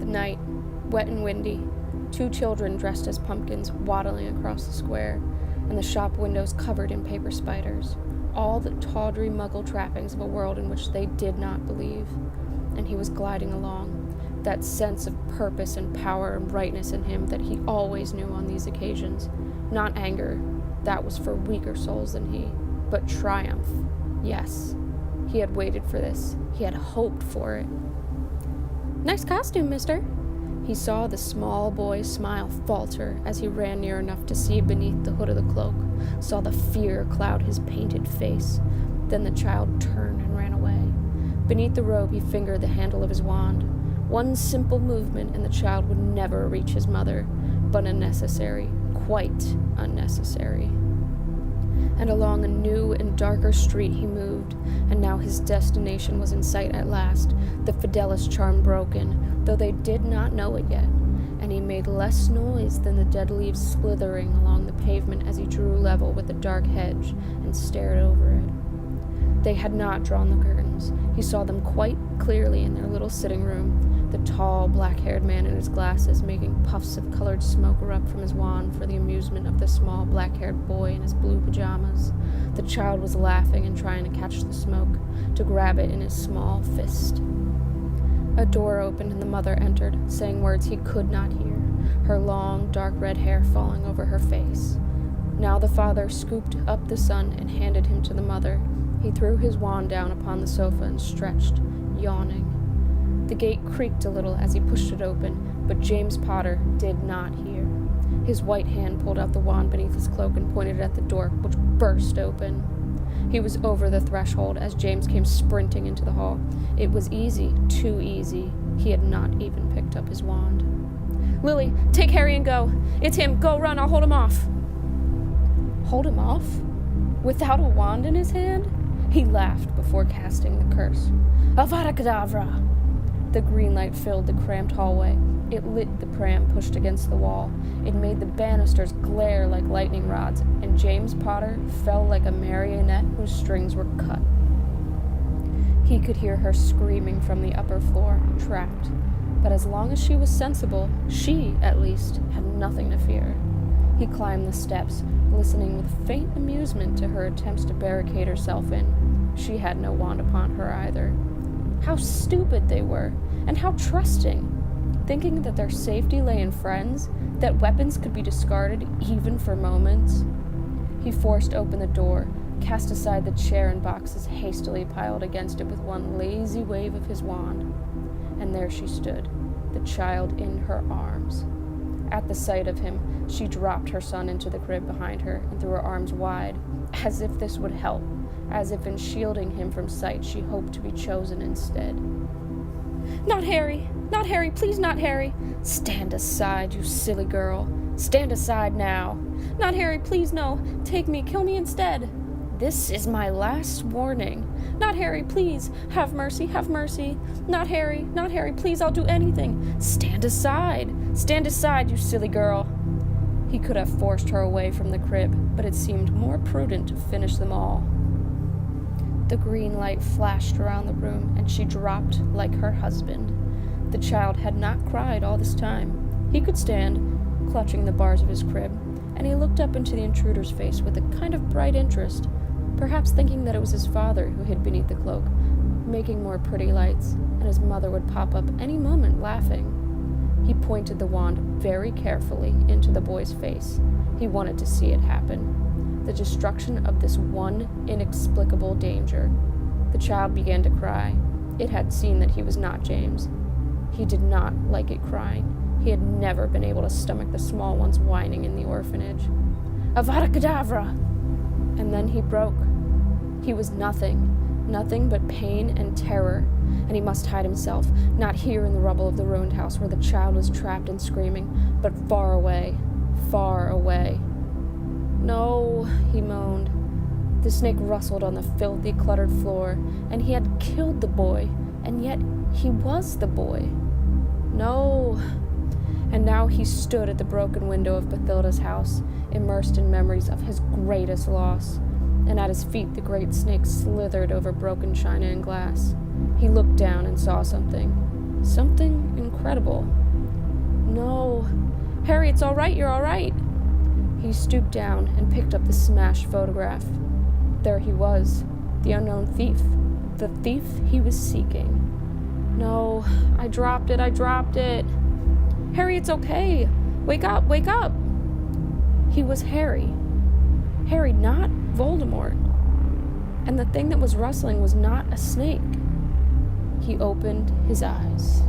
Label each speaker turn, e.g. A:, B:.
A: Night, wet and windy, 2 children dressed as pumpkins waddling across the square, and the shop windows covered in paper spiders, all the tawdry muggle trappings of a world in which they did not believe. And he was gliding along, that sense of purpose and power and rightness in him that he always knew on these occasions. Not anger, that was for weaker souls than he, but triumph. Yes, he had waited for this. He had hoped for it. "Nice costume, mister." He saw the small boy's smile falter as he ran near enough to see beneath the hood of the cloak, saw the fear cloud his painted face. Then the child turned and ran away. Beneath the robe, he fingered the handle of his wand. One simple movement and the child would never reach his mother, but unnecessary, quite unnecessary. And along a new and darker street he moved, and now his destination was in sight at last, the Fidelis charm broken, though they did not know it yet, and he made less noise than the dead leaves slithering along the pavement as he drew level with the dark hedge and stared over it. They had not drawn the curtains. He saw them quite clearly in their little sitting room, the tall, black-haired man in his glasses making puffs of colored smoke erupt from his wand for the amusement of the small, black-haired boy in his blue pajamas. The child was laughing and trying to catch the smoke, to grab it in his small fist. A door opened and the mother entered, saying words he could not hear, her long, dark red hair falling over her face. Now the father scooped up the son and handed him to the mother. He threw his wand down upon the sofa and stretched, yawning. The gate creaked a little as he pushed it open, but James Potter did not hear. His white hand pulled out the wand beneath his cloak and pointed at the door, which burst open. He was over the threshold as James came sprinting into the hall. It was easy, too easy. He had not even picked up his wand. "Lily, take Harry and go. It's him. Go, run, I'll hold him off." Hold him off? Without a wand in his hand? He laughed before casting the curse. "Avada Kedavra!" The green light filled the cramped hallway. It lit the pram pushed against the wall. It made the banisters glare like lightning rods, and James Potter fell like a marionette whose strings were cut. He could hear her screaming from the upper floor, trapped. But as long as she was sensible, she, at least, had nothing to fear. He climbed the steps, listening with faint amusement to her attempts to barricade herself in. She had no wand upon her either. How stupid they were, and how trusting, thinking that their safety lay in friends, that weapons could be discarded even for moments. He forced open the door, cast aside the chair and boxes hastily piled against it with one lazy wave of his wand, and there she stood, the child in her arms. At the sight of him, she dropped her son into the crib behind her and threw her arms wide, as if this would help, as if in shielding him from sight she hoped to be chosen instead. "Not Harry! Not Harry! Please not Harry! Stand aside, you silly girl! Stand aside now! Not Harry! Please no! Take me! Kill me instead! This is my last warning! Not Harry! Please! Have mercy! Have mercy! Not Harry! Not Harry! Please, I'll do anything! Stand aside! Stand aside, you silly girl!" He could have forced her away from the crib, but it seemed more prudent to finish them all. The green light flashed around the room, and she dropped like her husband. The child had not cried all this time. He could stand, clutching the bars of his crib, and he looked up into the intruder's face with a kind of bright interest, perhaps thinking that it was his father who hid beneath the cloak, making more pretty lights, and his mother would pop up any moment laughing. He pointed the wand very carefully into the boy's face. He wanted to see it happen. The destruction of this one inexplicable danger. The child began to cry. It had seen that he was not James. He did not like it crying. He had never been able to stomach the small ones whining in the orphanage. "Avada Kedavra!" And then he broke. He was nothing but pain and terror, and he must hide himself, not here in the rubble of the ruined house where the child was trapped and screaming, but far away, far away. "No," he moaned. The snake rustled on the filthy, cluttered floor, and he had killed the boy, and yet he was the boy. No. And now he stood at the broken window of Bathilda's house, immersed in memories of his greatest loss, and at his feet the great snake slithered over broken china and glass. He looked down and saw something. Something incredible. No. Harry, it's all right, you're all right. He stooped down and picked up the smashed photograph. There he was, the unknown thief. The thief he was seeking. No, I dropped it. Harry, it's okay. Wake up. He was Harry. Harry, not Voldemort. And the thing that was rustling was not a snake. He opened his eyes.